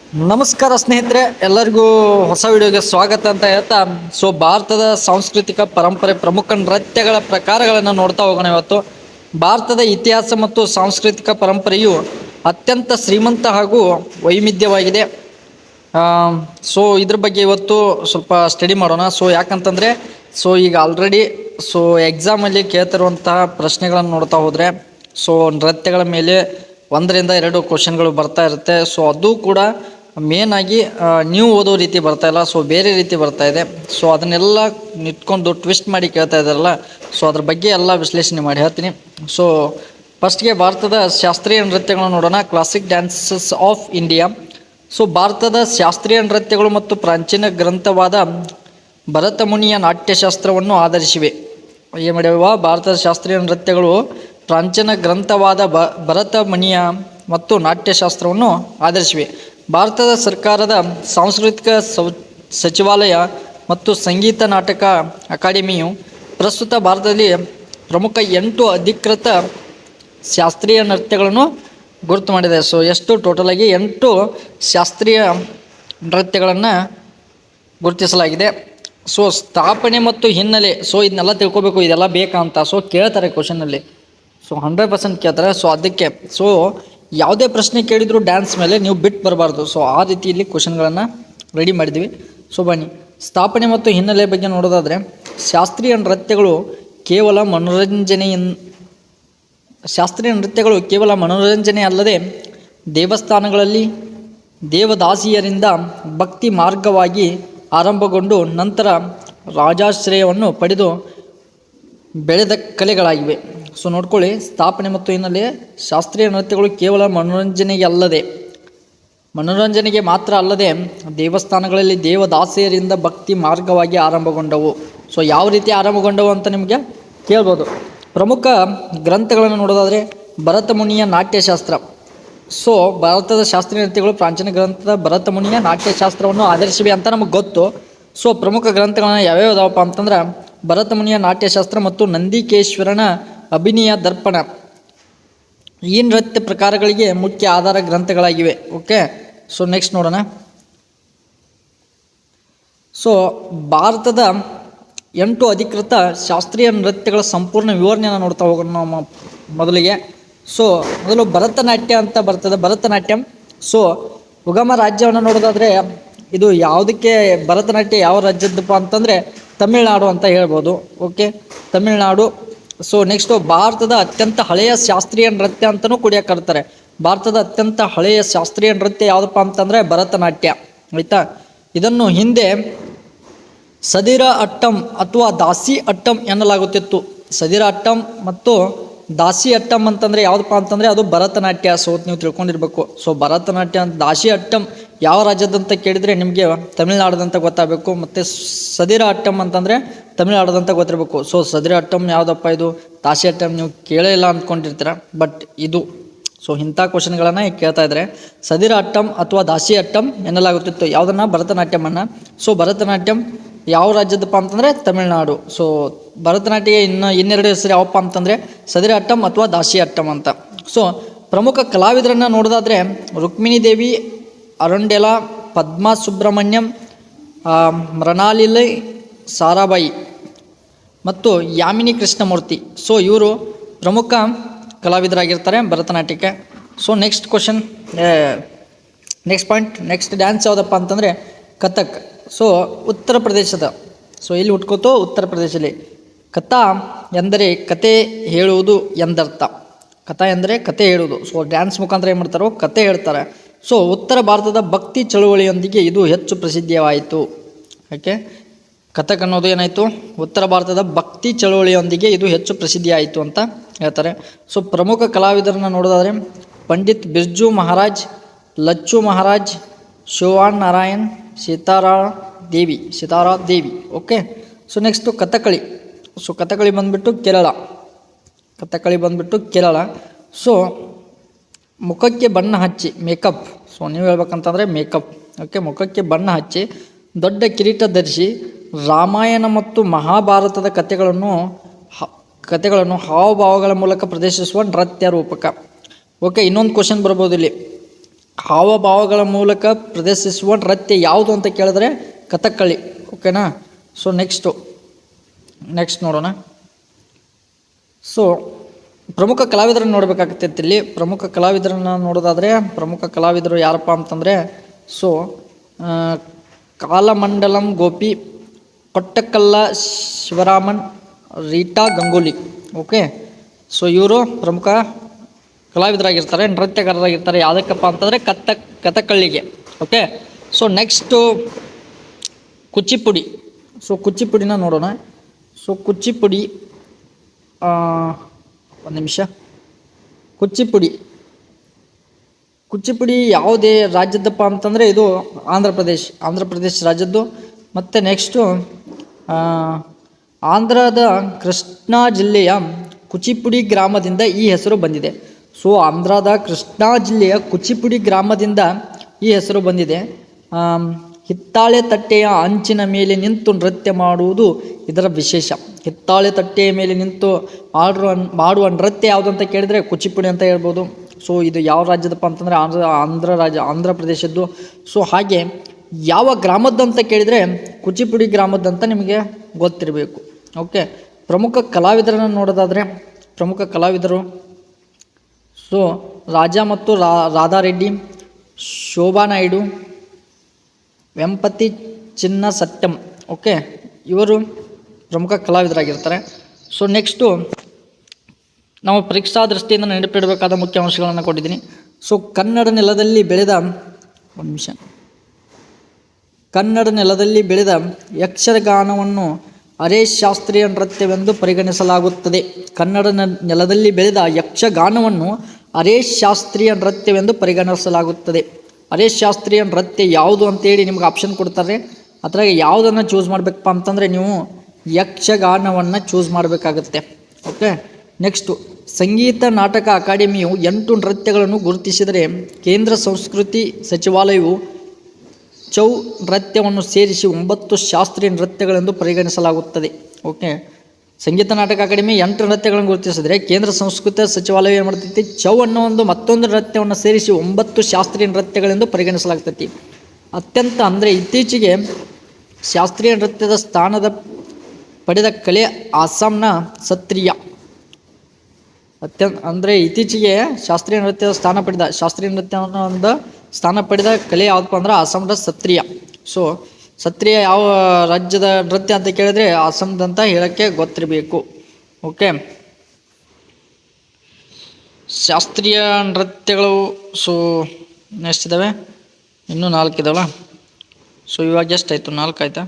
ನಮಸ್ಕಾರ ಸ್ನೇಹಿತರೆ, ಎಲ್ಲರಿಗೂ ಹೊಸ ವಿಡಿಯೋಗೆ ಸ್ವಾಗತ ಅಂತ ಹೇಳ್ತಾ, ಭಾರತದ ಸಾಂಸ್ಕೃತಿಕ ಪರಂಪರೆ ಪ್ರಮುಖ ನೃತ್ಯಗಳ ಪ್ರಕಾರಗಳನ್ನು ನೋಡ್ತಾ ಹೋಗೋಣ. ಇವತ್ತು ಭಾರತದ ಇತಿಹಾಸ ಮತ್ತು ಸಾಂಸ್ಕೃತಿಕ ಪರಂಪರೆಯು ಅತ್ಯಂತ ಶ್ರೀಮಂತ ಹಾಗೂ ವೈವಿಧ್ಯವಾಗಿದೆ. ಇದ್ರ ಬಗ್ಗೆ ಇವತ್ತು ಸ್ವಲ್ಪ ಸ್ಟಡಿ ಮಾಡೋಣ. ಯಾಕಂತಂದರೆ ಈಗ ಆಲ್ರೆಡಿ ಎಕ್ಸಾಮಲ್ಲಿ ಕೇಳ್ತಿರುವಂತಹ ಪ್ರಶ್ನೆಗಳನ್ನು ನೋಡ್ತಾ ಹೋದರೆ ನೃತ್ಯಗಳ ಮೇಲೆ 1-2 ಕ್ವಶನ್ಗಳು ಬರ್ತಾ ಇರುತ್ತೆ. ಅದು ಕೂಡ ಮೇನ್ ಆಗಿ ನೀವು ಓದೋ ರೀತಿ ಬರ್ತಾ ಇಲ್ಲ, ಬೇರೆ ರೀತಿ ಬರ್ತಾ ಇದೆ. ಅದನ್ನೆಲ್ಲ ನಿಂತ್ಕೊಂಡು ಟ್ವಿಸ್ಟ್ ಮಾಡಿ ಕೇಳ್ತಾ ಇದ್ದಾರಲ್ಲ, ಅದ್ರ ಬಗ್ಗೆ ಎಲ್ಲ ವಿಶ್ಲೇಷಣೆ ಮಾಡಿ ಹೇಳ್ತೀನಿ. ಫಸ್ಟ್ಗೆ ಭಾರತದ ಶಾಸ್ತ್ರೀಯ ನೃತ್ಯಗಳನ್ನು ನೋಡೋಣ. Classic dances of India. ಭಾರತದ ಶಾಸ್ತ್ರೀಯ ನೃತ್ಯಗಳು ಮತ್ತು ಪ್ರಾಚೀನ ಗ್ರಂಥವಾದ ಭರತಮುನಿಯ ನಾಟ್ಯಶಾಸ್ತ್ರವನ್ನು ಆಧರಿಸಿವೆ. ಏನು ಮಾಡ್ಯಾವ? ಭಾರತದ ಶಾಸ್ತ್ರೀಯ ನೃತ್ಯಗಳು ಪ್ರಾಚೀನ ಗ್ರಂಥವಾದ ಭರತಮುನಿಯ ಮತ್ತು ನಾಟ್ಯಶಾಸ್ತ್ರವನ್ನು ಆಧರಿಸಿವೆ. ಭಾರತದ ಸರ್ಕಾರದ ಸಾಂಸ್ಕೃತಿಕ ಸಚಿವಾಲಯ ಮತ್ತು ಸಂಗೀತ ನಾಟಕ ಅಕಾಡೆಮಿಯು ಪ್ರಸ್ತುತ ಭಾರತದಲ್ಲಿ ಪ್ರಮುಖ 8 ಅಧಿಕೃತ ಶಾಸ್ತ್ರೀಯ ನೃತ್ಯಗಳನ್ನು ಗುರುತು ಮಾಡಿದೆ. ಎಷ್ಟು ಟೋಟಲ್ ಆಗಿ 8 ಶಾಸ್ತ್ರೀಯ ನೃತ್ಯಗಳನ್ನು ಗುರುತಿಸಲಾಗಿದೆ. ಸ್ಥಾಪನೆ ಮತ್ತು ಹಿನ್ನೆಲೆ, ಇದನ್ನೆಲ್ಲ ತಿಳ್ಕೊಬೇಕು, ಇದೆಲ್ಲ ಬೇಕಾ ಅಂತ ಕೇಳ್ತಾರೆ ಕ್ವಶನಲ್ಲಿ. 100% ಕೇಳ್ತಾರೆ. ಅದಕ್ಕೆ ಯಾವುದೇ ಪ್ರಶ್ನೆ ಕೇಳಿದ್ರು ಡ್ಯಾನ್ಸ್ ಮೇಲೆ ನೀವು ಬಿಟ್ಟು ಬರಬಾರ್ದು. ಆ ರೀತಿಯಲ್ಲಿ ಕ್ವಶನ್ಗಳನ್ನು ರೆಡಿ ಮಾಡಿದ್ದೀವಿ. ಬನ್ನಿ, ಸ್ಥಾಪನೆ ಮತ್ತು ಹಿನ್ನೆಲೆ ಬಗ್ಗೆ ನೋಡೋದಾದರೆ, ಶಾಸ್ತ್ರೀಯ ನೃತ್ಯಗಳು ಕೇವಲ ಮನೋರಂಜನೆ ಅಲ್ಲದೆ ದೇವಸ್ಥಾನಗಳಲ್ಲಿ ದೇವದಾಸಿಯರಿಂದ ಭಕ್ತಿ ಮಾರ್ಗವಾಗಿ ಆರಂಭಗೊಂಡು ನಂತರ ರಾಜಾಶ್ರಯವನ್ನು ಪಡೆದು ಬೆಳೆದ ಕಲೆಗಳಾಗಿವೆ. ನೋಡ್ಕೊಳ್ಳಿ, ಸ್ಥಾಪನೆ ಮತ್ತು ಹಿನ್ನೆಲೆ. ಶಾಸ್ತ್ರೀಯ ನೃತ್ಯಗಳು ಕೇವಲ ಮನೋರಂಜನೆಗೆ ಮಾತ್ರ ಅಲ್ಲದೆ ದೇವಸ್ಥಾನಗಳಲ್ಲಿ ದೇವದಾಸಿಯರಿಂದ ಭಕ್ತಿ ಮಾರ್ಗವಾಗಿ ಆರಂಭಗೊಂಡವು. ಯಾವ ರೀತಿ ಆರಂಭಗೊಂಡವು ಅಂತ ನಿಮಗೆ ಕೇಳ್ಬೋದು. ಪ್ರಮುಖ ಗ್ರಂಥಗಳನ್ನು ನೋಡೋದಾದರೆ, ಭರತಮುನಿಯ ನಾಟ್ಯಶಾಸ್ತ್ರ. ಭಾರತದ ಶಾಸ್ತ್ರೀಯ ನೃತ್ಯಗಳು ಪ್ರಾಚೀನ ಗ್ರಂಥದ ಭರತಮುನಿಯ ನಾಟ್ಯಶಾಸ್ತ್ರವನ್ನು ಆಧರಿಸಿವೆ ಅಂತ ನಮಗೆ ಗೊತ್ತು. ಪ್ರಮುಖ ಗ್ರಂಥಗಳನ್ನ ಯಾವ್ಯಾವುದಪ್ಪ ಅಂತಂದ್ರೆ, ಭರತಮುನಿಯ ನಾಟ್ಯಶಾಸ್ತ್ರ ಮತ್ತು ನಂದಿಕೇಶ್ವರನ ಅಭಿನಯ ದರ್ಪಣ ಈ ನೃತ್ಯ ಪ್ರಕಾರಗಳಿಗೆ ಮುಖ್ಯ ಆಧಾರ ಗ್ರಂಥಗಳಾಗಿವೆ. ಓಕೆ, ನೆಕ್ಸ್ಟ್ ನೋಡೋಣ. ಭಾರತದ 8 ಅಧಿಕೃತ ಶಾಸ್ತ್ರೀಯ ನೃತ್ಯಗಳ ಸಂಪೂರ್ಣ ವಿವರಣೆಯನ್ನು ನೋಡ್ತಾ ಹೋಗೋಣ. ನಮ್ಮ ಮೊದಲಿಗೆ ಮೊದಲು ಭರತನಾಟ್ಯ ಅಂತ ಬರ್ತದೆ. ಭರತನಾಟ್ಯಂ ಉಗಮ ರಾಜ್ಯವನ್ನು ನೋಡೋದಾದರೆ, ಇದು ಯಾವುದಕ್ಕೆ ಭರತನಾಟ್ಯ ಯಾವ ರಾಜ್ಯದ್ದಪ್ಪ ಅಂತಂದರೆ ತಮಿಳುನಾಡು ಅಂತ ಹೇಳ್ಬೋದು. ಓಕೆ, ತಮಿಳುನಾಡು. ನೆಕ್ಸ್ಟು ಭಾರತದ ಅತ್ಯಂತ ಹಳೆಯ ಶಾಸ್ತ್ರೀಯ ನೃತ್ಯ ಅಂತಲೂ ಕೂಡ ಕರೀತಾರೆ. ಭಾರತದ ಅತ್ಯಂತ ಹಳೆಯ ಶಾಸ್ತ್ರೀಯ ನೃತ್ಯ ಯಾವುದಪ್ಪ ಅಂತಂದರೆ ಭರತನಾಟ್ಯ. ಆಯಿತಾ? ಇದನ್ನು ಹಿಂದೆ ಸದಿರ ಅಟ್ಟಂ ಅಥವಾ ದಾಸಿ ಅಟ್ಟಂ ಎನ್ನಲಾಗುತ್ತಿತ್ತು. ಸದಿರ ಅಟ್ಟಂ ಮತ್ತು ದಾಸಿ ಅಟ್ಟಂ ಅಂತಂದರೆ ಯಾವುದಪ್ಪ ಅಂತಂದರೆ ಅದು ಭರತನಾಟ್ಯ. ನೀವು ತಿಳ್ಕೊಂಡಿರ್ಬೇಕು. ಭರತನಾಟ್ಯ ಅಂತ ದಾಸಿ ಅಟ್ಟಂ ಯಾವ ರಾಜ್ಯದಂತ ಕೇಳಿದರೆ ನಿಮಗೆ ತಮಿಳುನಾಡದಂತ ಗೊತ್ತಾಗಬೇಕು. ಮತ್ತು ಸದಿರ ಅಟ್ಟಂ ಅಂತಂದರೆ ತಮಿಳುನಾಡದಂತ ಗೊತ್ತಿರಬೇಕು. ಸದಿರ ಅಟ್ಟಂ ಯಾವುದಪ್ಪ, ಇದು ದಾಸಿ ಅಟ್ಟಂ ನೀವು ಕೇಳೇ ಇಲ್ಲ ಅಂದ್ಕೊಂಡಿರ್ತೀರ, ಬಟ್ ಇದು ಇಂಥ ಕ್ವಶನ್ಗಳನ್ನು ಕೇಳ್ತಾ ಇದ್ದಾರೆ. ಸದಿರ ಅಟ್ಟಂ ಅಥವಾ ದಾಸಿ ಅಟ್ಟಂ ಎನ್ನಲಾಗುತ್ತಿತ್ತು ಯಾವುದನ್ನು? ಭರತನಾಟ್ಯಮನ್ನು. ಭರತನಾಟ್ಯಂ ಯಾವ ರಾಜ್ಯದಪ್ಪ ಅಂತಂದರೆ ತಮಿಳುನಾಡು. ಭರತನಾಟ್ಯ ಇನ್ನೆರಡು ಹೆಸರು ಯಾವಪ್ಪ ಅಂತಂದರೆ ಸದಿರ ಅಟ್ಟಂ ಅಥವಾ ದಾಸಿ ಅಟ್ಟಂ ಅಂತ. ಪ್ರಮುಖ ಕಲಾವಿದರನ್ನು ನೋಡೋದಾದರೆ, ರುಕ್ಮಿಣಿ ದೇವಿ, ಅರುಂಡೆಲಾ, ಪದ್ಮಾ ಸುಬ್ರಹ್ಮಣ್ಯಂ, ಮೃಣಾಲಿನಿ, ಸಾರಾಬಾಯಿ ಮತ್ತು ಯಾಮಿನಿ ಕೃಷ್ಣಮೂರ್ತಿ. ಇವರು ಪ್ರಮುಖ ಕಲಾವಿದರಾಗಿರ್ತಾರೆ ಭರತನಾಟ್ಯಕ್ಕೆ. Next question, next point, next dance ಯಾವುದಪ್ಪ ಅಂತಂದರೆ ಕಥಕ್. ಉತ್ತರ ಪ್ರದೇಶದ. ಇಲ್ಲಿ ಹುಟ್ಕೋತು ಉತ್ತರ ಪ್ರದೇಶದಲ್ಲಿ. ಕಥಾ ಎಂದರೆ ಕತೆ ಹೇಳುವುದು ಎಂದರ್ಥ. ಕಥಾ ಎಂದರೆ ಕತೆ ಹೇಳುವುದು. ಡ್ಯಾನ್ಸ್ ಮುಖಾಂತರ ಏನು ಮಾಡ್ತಾರೋ ಕತೆ ಹೇಳ್ತಾರೆ. ಉತ್ತರ ಭಾರತದ ಭಕ್ತಿ ಚಳುವಳಿಯೊಂದಿಗೆ ಇದು ಹೆಚ್ಚು ಪ್ರಸಿದ್ಧವಾಯಿತು. ಯಾಕೆ? ಕಥಕ್ ಅನ್ನೋದು ಏನಾಯಿತು? ಉತ್ತರ ಭಾರತದ ಭಕ್ತಿ ಚಳುವಳಿಯೊಂದಿಗೆ ಇದು ಹೆಚ್ಚು ಪ್ರಸಿದ್ಧಿಯಾಯಿತು ಅಂತ ಹೇಳ್ತಾರೆ. ಪ್ರಮುಖ ಕಲಾವಿದರನ್ನು ನೋಡೋದಾದರೆ, ಪಂಡಿತ್ ಬಿರ್ಜು ಮಹಾರಾಜ್, ಲಚ್ಚು ಮಹಾರಾಜ್, ಶಿವಾನ್ ನಾರಾಯಣ್, ಸಿತಾರಾ ದೇವಿ. Okay, next Kathakali. ಕಥಕಳಿ ಬಂದುಬಿಟ್ಟು ಕೇರಳ. ಮುಖಕ್ಕೆ ಬಣ್ಣ ಹಚ್ಚಿ ಮೇಕಪ್. ನೀವು ಹೇಳ್ಬೇಕಂತಂದರೆ ಮೇಕಪ್. ಓಕೆ, ಮುಖಕ್ಕೆ ಬಣ್ಣ ಹಚ್ಚಿ ದೊಡ್ಡ ಕಿರೀಟ ಧರಿಸಿ ರಾಮಾಯಣ ಮತ್ತು ಮಹಾಭಾರತದ ಕಥೆಗಳನ್ನು ಹಾವಭಾವಗಳ ಮೂಲಕ ಪ್ರದರ್ಶಿಸುವ ನೃತ್ಯ ರೂಪಕ. ಓಕೆ, ಇನ್ನೊಂದು ಕ್ವಶನ್ ಬರ್ಬೋದು ಇಲ್ಲಿ. ಹಾವಭಾವಗಳ ಮೂಲಕ ಪ್ರದರ್ಶಿಸುವ ನೃತ್ಯ ಯಾವುದು ಅಂತ ಕೇಳಿದ್ರೆ ಕಥಕ್ಕಳಿ. ಓಕೆನಾ. ಸೊ ನೆಕ್ಸ್ಟ್ ನೋಡೋಣ. ಸೊ ಪ್ರಮುಖ ಕಲಾವಿದರನ್ನು ನೋಡಬೇಕಾಗ್ತೈತಿ. ಇಲ್ಲಿ ಪ್ರಮುಖ ಕಲಾವಿದರನ್ನು ನೋಡೋದಾದರೆ ಪ್ರಮುಖ ಕಲಾವಿದರು ಯಾರಪ್ಪ ಅಂತಂದರೆ so Kalamandalam Gopi, Kottakkal Sivaraman, Rita Ganguly. Okay. So ಇವರು ಪ್ರಮುಖ ಕಲಾವಿದರಾಗಿರ್ತಾರೆ, ನೃತ್ಯಗಾರರಾಗಿರ್ತಾರೆ. ಯಾವುದಕ್ಕಪ್ಪ ಅಂತಂದರೆ ಕಥಕ್ಕಳಿಗೆ. Okay. So next Kuchipudi. So ಕುಚಿಪುಡಿನ ನೋಡೋಣ. ಸೊ ಕುಚಿಪುಡಿ ಒಂದು ನಿಮಿಷ. ಕುಚಿಪುಡಿ ಯಾವುದೇ ರಾಜ್ಯದಪ್ಪ ಅಂತಂದರೆ ಇದು ಆಂಧ್ರ ಪ್ರದೇಶ ರಾಜ್ಯದ್ದು. ಮತ್ತು ನೆಕ್ಸ್ಟು ಆಂಧ್ರದ ಕೃಷ್ಣಾ ಜಿಲ್ಲೆಯ ಕುಚಿಪುಡಿ ಗ್ರಾಮದಿಂದ ಈ ಹೆಸರು ಬಂದಿದೆ. ಸೊ ಆಂಧ್ರದ ಕೃಷ್ಣಾ ಜಿಲ್ಲೆಯ ಕುಚಿಪುಡಿ ಗ್ರಾಮದಿಂದ ಈ ಹೆಸರು ಬಂದಿದೆ. ಹಿತ್ತಾಳೆ ತಟ್ಟೆಯ ಅಂಚಿನ ಮೇಲೆ ನಿಂತು ನೃತ್ಯ ಮಾಡುವುದು ಇದರ ವಿಶೇಷ. ಹಿತ್ತಾಳೆ ತಟ್ಟೆಯ ಮೇಲೆ ನಿಂತು ಮಾಡುವ ನೃತ್ಯ ಯಾವುದು ಅಂತ ಕೇಳಿದರೆ ಕುಚಿಪುಡಿ ಅಂತ ಹೇಳ್ಬೋದು. ಸೊ ಇದು ಯಾವ ರಾಜ್ಯದಪ್ಪ ಅಂತಂದರೆ ಆಂಧ್ರ ಪ್ರದೇಶದ್ದು. ಸೊ ಹಾಗೆ ಯಾವ ಗ್ರಾಮದ್ದು ಅಂತ ಕೇಳಿದರೆ ಕುಚಿಪುಡಿ ಗ್ರಾಮದ್ದಂತ ನಿಮಗೆ ಗೊತ್ತಿರಬೇಕು. ಓಕೆ. ಪ್ರಮುಖ ಕಲಾವಿದರನ್ನು ನೋಡೋದಾದರೆ ಪ್ರಮುಖ ಕಲಾವಿದರು ಸೊ ರಾಜ ಮತ್ತು ರಾಧಾರೆಡ್ಡಿ, ಶೋಭಾ ನಾಯ್ಡು, ವೆಂಪತಿ ಚಿನ್ನ ಸತ್ಯಂ. ಓಕೆ. ಇವರು ಪ್ರಮುಖ ಕಲಾವಿದರಾಗಿರ್ತಾರೆ. ಸೊ ನೆಕ್ಸ್ಟು ನಾವು ಪರೀಕ್ಷಾ ದೃಷ್ಟಿಯಿಂದ ನೆನಪಿಡಬೇಕಾದ ಮುಖ್ಯ ಅಂಶಗಳನ್ನು ಕೊಟ್ಟಿದ್ದೀನಿ. ಸೊ ಕನ್ನಡ ನೆಲದಲ್ಲಿ ಬೆಳೆದ ಯಕ್ಷಗಾನವನ್ನು ಅರೆ ಶಾಸ್ತ್ರೀಯ ನೃತ್ಯವೆಂದು ಪರಿಗಣಿಸಲಾಗುತ್ತದೆ. ಕನ್ನಡ ನೆಲದಲ್ಲಿ ಬೆಳೆದ ಯಕ್ಷಗಾನವನ್ನು ಅರೆ ಶಾಸ್ತ್ರೀಯ ನೃತ್ಯವೆಂದು ಪರಿಗಣಿಸಲಾಗುತ್ತದೆ. ಅರೆ ಶಾಸ್ತ್ರೀಯ ನೃತ್ಯ ಯಾವುದು ಅಂತೇಳಿ ನಿಮ್ಗೆ ಆಪ್ಷನ್ ಕೊಡ್ತಾರೆ. ಅದ್ರಾಗ ಯಾವುದನ್ನು ಚೂಸ್ ಮಾಡಬೇಕಪ್ಪ ಅಂತಂದರೆ ನೀವು ಯಕ್ಷಗಾನವನ್ನು ಚೂಸ್ ಮಾಡಬೇಕಾಗುತ್ತೆ. ಓಕೆ. ನೆಕ್ಸ್ಟು ಸಂಗೀತ ನಾಟಕ ಅಕಾಡೆಮಿಯು 8 ನೃತ್ಯಗಳನ್ನು ಗುರುತಿಸಿದರೆ ಕೇಂದ್ರ ಸಂಸ್ಕೃತಿ ಸಚಿವಾಲಯವು ಚೌ ನೃತ್ಯವನ್ನು ಸೇರಿಸಿ 9 ಶಾಸ್ತ್ರೀಯ ನೃತ್ಯಗಳೆಂದು ಪರಿಗಣಿಸಲಾಗುತ್ತದೆ. ಓಕೆ. ಸಂಗೀತ ನಾಟಕ ಅಕಾಡೆಮಿ 8 ನೃತ್ಯಗಳನ್ನು ಗುರುತಿಸಿದರೆ ಕೇಂದ್ರ ಸಂಸ್ಕೃತಿ ಸಚಿವಾಲಯ ಏನು ಮಾಡ್ತೈತಿ, ಚೌ ಅನ್ನೋ ಮತ್ತೊಂದು ನೃತ್ಯವನ್ನು ಸೇರಿಸಿ 9 ಶಾಸ್ತ್ರೀಯ ನೃತ್ಯಗಳೆಂದು ಪರಿಗಣಿಸಲಾಗ್ತೈತಿ. ಅತ್ಯಂತ ಅಂದರೆ ಇತ್ತೀಚೆಗೆ ಶಾಸ್ತ್ರೀಯ ನೃತ್ಯದ ಸ್ಥಾನದ ಪಡೆದ ಕಲೆ ಅಸ್ಸಾಂನ ಸತ್ರಿಯ. ಇತ್ತೀಚೆಗೆ ಶಾಸ್ತ್ರೀಯ ನೃತ್ಯದ ಸ್ಥಾನ ಪಡೆದ ಕಲೆ ಯಾವುದಪ್ಪ ಅಂದ್ರೆ ಅಸ್ಸಾಂದ ಸತ್ರಿಯ. ಸೊ ಸತ್ರಿಯ ಯಾವ ರಾಜ್ಯದ ನೃತ್ಯ ಅಂತ ಕೇಳಿದ್ರೆ ಅಸ್ಸಾಂದಂತ ಹೇಳೋಕ್ಕೆ ಗೊತ್ತಿರಬೇಕು. ಓಕೆ. ಶಾಸ್ತ್ರೀಯ ನೃತ್ಯಗಳು ಸೊ ಎಷ್ಟಿದ್ದಾವೆ? ಇನ್ನೂ 4 ಇದ್ದಾವಲ್ಲ. ಸೊ ಇವಾಗ ಎಷ್ಟಾಯಿತು? 4 ಆಯಿತಾ?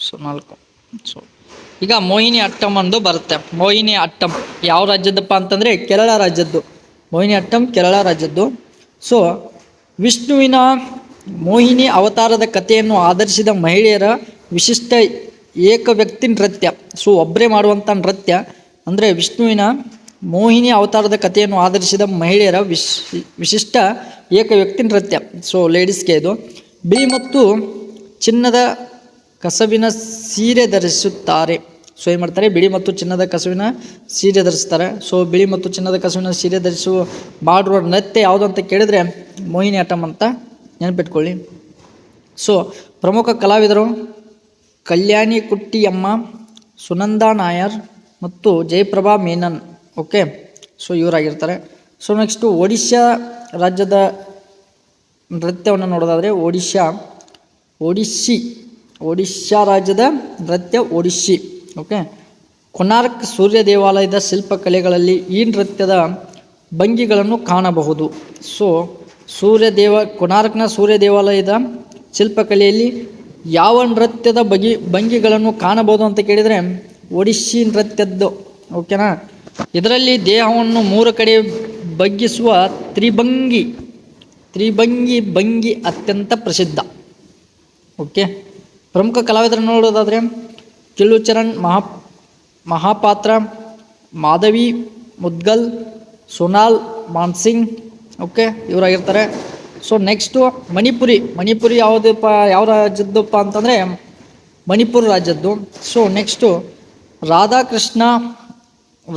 ಸೊ 4. ಸೊ ಈಗ ಮೋಹಿನಿ ಅಟ್ಟಂ ಒಂದು ಬರುತ್ತೆ. ಮೋಹಿನಿ ಅಟ್ಟಂ ಯಾವ ರಾಜ್ಯದಪ್ಪ ಅಂತಂದರೆ ಕೇರಳ ರಾಜ್ಯದ್ದು. ಮೋಹಿನಿ ಅಟ್ಟಂ ಕೇರಳ ರಾಜ್ಯದ್ದು. ಸೊ ವಿಷ್ಣುವಿನ ಮೋಹಿನಿ ಅವತಾರದ ಕಥೆಯನ್ನು ಆಧರಿಸಿದ ಮಹಿಳೆಯರ ವಿಶಿಷ್ಟ ಏಕವ್ಯಕ್ತಿ ನೃತ್ಯ. ಸೊ ಒಬ್ಬರೇ ಮಾಡುವಂಥ ನೃತ್ಯ ಅಂದರೆ ವಿಷ್ಣುವಿನ ಮೋಹಿನಿ ಅವತಾರದ ಕಥೆಯನ್ನು ಆಧರಿಸಿದ ಮಹಿಳೆಯರ ವಿಶಿಷ್ಟ ಏಕವ್ಯಕ್ತಿ ನೃತ್ಯ. ಸೊ ಲೇಡೀಸ್ಗೆ ಇದು. ಬಿಳಿ ಮತ್ತು ಚಿನ್ನದ ಕಸವಿನ ಸೀರೆ ಧರಿಸುತ್ತಾರೆ. ಸೊ ಏನು ಮಾಡ್ತಾರೆ? ಬಿಳಿ ಮತ್ತು ಚಿನ್ನದ ಕಸವಿನ ಸೀರೆ ಧರಿಸ್ತಾರೆ. ಸೊ ಬಿಳಿ ಮತ್ತು ಚಿನ್ನದ ಕಸವಿನ ಸೀರೆ ಮಾಡುವ ನೃತ್ಯ ಯಾವುದು ಅಂತ ಕೇಳಿದರೆ ಮೋಹಿನಿ ಅಟ್ಟಂ ಅಂತ ನೆನಪಿಟ್ಕೊಳ್ಳಿ. ಸೊ ಪ್ರಮುಖ ಕಲಾವಿದರು ಕಲ್ಯಾಣಿ ಕುಟ್ಟಿಯಮ್ಮ, ಸುನಂದಾ ನಾಯರ್ ಮತ್ತು ಜಯಪ್ರಭಾ ಮೇನನ್. ಓಕೆ. ಸೊ ಇವರಾಗಿರ್ತಾರೆ. ಸೊ ನೆಕ್ಸ್ಟು ಒಡಿಶಾ ರಾಜ್ಯದ ನೃತ್ಯವನ್ನು ನೋಡೋದಾದರೆ ಒಡಿಶಾ ರಾಜ್ಯದ ನೃತ್ಯ ಒಡಿಶಿ. ಓಕೆ. ಕೊನಾರ್ಕ್ ಸೂರ್ಯ ದೇವಾಲಯದ ಶಿಲ್ಪಕಲೆಗಳಲ್ಲಿ ಈ ನೃತ್ಯದ ಭಂಗಿಗಳನ್ನು ಕಾಣಬಹುದು. ಸೊ ಕೊನಾರ್ಕ್ನ ಸೂರ್ಯ ದೇವಾಲಯದ ಶಿಲ್ಪಕಲೆಯಲ್ಲಿ ಯಾವ ನೃತ್ಯದ ಭಂಗಿಗಳನ್ನು ಕಾಣಬಹುದು ಅಂತ ಕೇಳಿದರೆ ಒಡಿಶಿ ನೃತ್ಯದ್ದು. ಓಕೆನಾ. ಇದರಲ್ಲಿ ದೇಹವನ್ನು 3 ಕಡೆ ಬಗ್ಗಿಸುವ ತ್ರಿಭಂಗಿ ಭಂಗಿ ಅತ್ಯಂತ ಪ್ರಸಿದ್ಧ. ಓಕೆ. ಪ್ರಮುಖ ಕಲಾವಿದರನ್ನು ನೋಡೋದಾದರೆ ಕಿಲ್ಲುಚರಣ್ ಮಹಾಪಾತ್ರ, ಮಾಧವಿ ಮುದ್ಗಲ್, ಸೋನಾಲ್ ಮಾನ್ಸಿಂಗ್. ಓಕೆ. ಇವರಾಗಿರ್ತಾರೆ. ಸೊ ನೆಕ್ಸ್ಟು ಮಣಿಪುರಿ ಯಾವ ರಾಜ್ಯದ್ದಪ್ಪ ಅಂತಂದರೆ ಮಣಿಪುರ ರಾಜ್ಯದ್ದು. ಸೊ ನೆಕ್ಸ್ಟು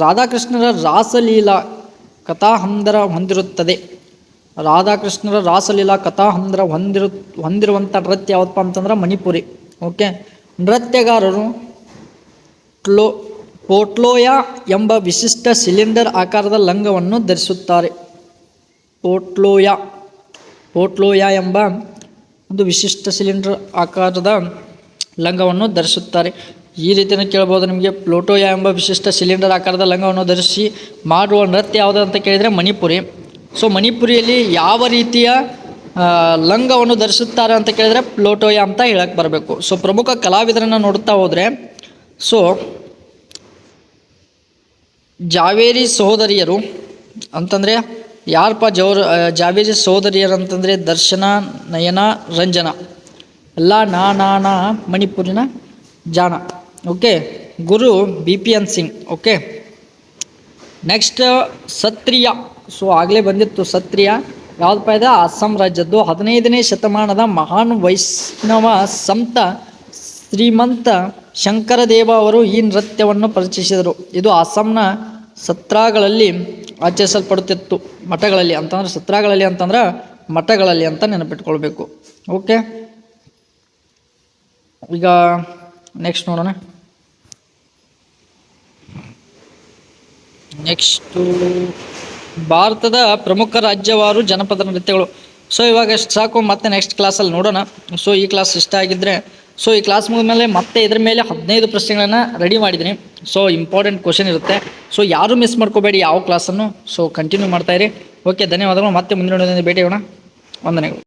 ರಾಧಾಕೃಷ್ಣರ ರಾಸಲೀಲಾ ಕಥಾ ಹೊಂದಿರುತ್ತದೆ. ರಾಧಾಕೃಷ್ಣರ ರಾಸಲೀಲಾ ಕಥಾ ಹೊಂದಿರುವಂಥ ನೃತ್ಯ ಯಾವತ್ತಪ್ಪ ಅಂತಂದ್ರೆ ಮಣಿಪುರಿ. ಓಕೆ, ನೃತ್ಯಗಾರರು ಪೋಟ್ಲೋಯ ಎಂಬ ವಿಶಿಷ್ಟ ಸಿಲಿಂಡರ್ ಆಕಾರದ ಲಂಗವನ್ನು ಧರಿಸುತ್ತಾರೆ. ಪೋಟ್ಲೋಯ ಎಂಬ ಒಂದು ವಿಶಿಷ್ಟ ಸಿಲಿಂಡರ್ ಆಕಾರದ ಲಂಗವನ್ನು ಧರಿಸುತ್ತಾರೆ. ಈ ರೀತಿಯನ್ನು ಕೇಳ್ಬೋದು ನಿಮಗೆ. ಪ್ಲೋಟೋಯ ಎಂಬ ವಿಶಿಷ್ಟ ಸಿಲಿಂಡರ್ ಆಕಾರದ ಲಂಗವನ್ನು ಧರಿಸಿ ಮಾಡುವ ನೃತ್ಯ ಯಾವುದು ಅಂತ ಕೇಳಿದರೆ ಮಣಿಪುರಿ. ಸೊ ಮಣಿಪುರಿಯಲ್ಲಿ ಯಾವ ರೀತಿಯ ಲಂಗವನ್ನು ಧರಿಸುತ್ತಾರೆ ಅಂತ ಕೇಳಿದರೆ ಪ್ಲೋಟೋಯ ಅಂತ ಹೇಳಕ್ಕೆ ಬರಬೇಕು. ಸೊ ಪ್ರಮುಖ ಕಲಾವಿದರನ್ನು ನೋಡ್ತಾ ಹೋದರೆ ಸೊ ಜಾವೇರಿ ಸಹೋದರಿಯರು ಅಂತಂದರೆ ಯಾರಪ್ಪ ಜಾವೇರಿ ಸಹೋದರಿಯರು ಅಂತಂದರೆ ದರ್ಶನ, ನಯನ, ರಂಜನಾ ಎಲ್ಲ ನಾ ಮಣಿಪುರಿನ ಜಾಣ. ಓಕೆ, ಗುರು BPN Singh. Okay, next Sattriya. So ಆಗಲೇ ಬಂದಿತ್ತು ಸತ್ರಿಯ. ಯಾವುದಪ್ಪ ಇದೆ? ಅಸ್ಸಾಂ ರಾಜ್ಯದ್ದು. 15ನೇ ಶತಮಾನದ ಮಹಾನ್ ವೈಷ್ಣವ ಸಂತ ಶ್ರೀಮಂತ ಶಂಕರದೇವ ಅವರು ಈ ನೃತ್ಯವನ್ನು ಪರಿಚಯಿಸಿದರು. ಇದು ಅಸ್ಸಾಂನ ಸತ್ರಾಗಳಲ್ಲಿ ಆಚರಿಸಲ್ಪಡುತ್ತಿತ್ತು. ಮಠಗಳಲ್ಲಿ ಅಂತಂದ್ರೆ ಸತ್ರಾಗಳಲ್ಲಿ ಅಂತಂದ್ರೆ ಮಠಗಳಲ್ಲಿ ಅಂತ ನೆನಪಿಟ್ಕೊಳ್ಬೇಕು. ಓಕೆ, ಈಗ ನೆಕ್ಸ್ಟ್ ನೋಡೋಣ. ನೆಕ್ಸ್ಟು ಭಾರತದ ಪ್ರಮುಖ ರಾಜ್ಯವಾರು ಜನಪದ ನೃತ್ಯಗಳು. ಸೊ ಇವಾಗ ಎಷ್ಟು ಸಾಕು, ಮತ್ತೆ ನೆಕ್ಸ್ಟ್ ಕ್ಲಾಸಲ್ಲಿ ನೋಡೋಣ. ಸೊ ಈ ಕ್ಲಾಸ್ ಇಷ್ಟ ಆಗಿದ್ದರೆ ಸೊ ಈ ಕ್ಲಾಸ್ ಮುಗಿದ್ಮೇಲೆ ಮತ್ತೆ ಇದ್ರ ಮೇಲೆ 15 ಪ್ರಶ್ನೆಗಳನ್ನು ರೆಡಿ ಮಾಡಿದ್ದೀನಿ. ಸೊ ಇಂಪಾರ್ಟೆಂಟ್ ಕ್ವಶನ್ ಇರುತ್ತೆ. ಸೊ ಯಾರು ಮಿಸ್ ಮಾಡ್ಕೋಬೇಡಿ ಯಾವ ಕ್ಲಾಸನ್ನು. ಸೊ ಕಂಟಿನ್ಯೂ ಮಾಡ್ತಾಯಿರಿ. ಓಕೆ, ಧನ್ಯವಾದಗಳು. ಮತ್ತೆ ಮುಂದಿನ ಭೇಟಿಯಾಗೋಣ. ವಂದನೆಗಳು.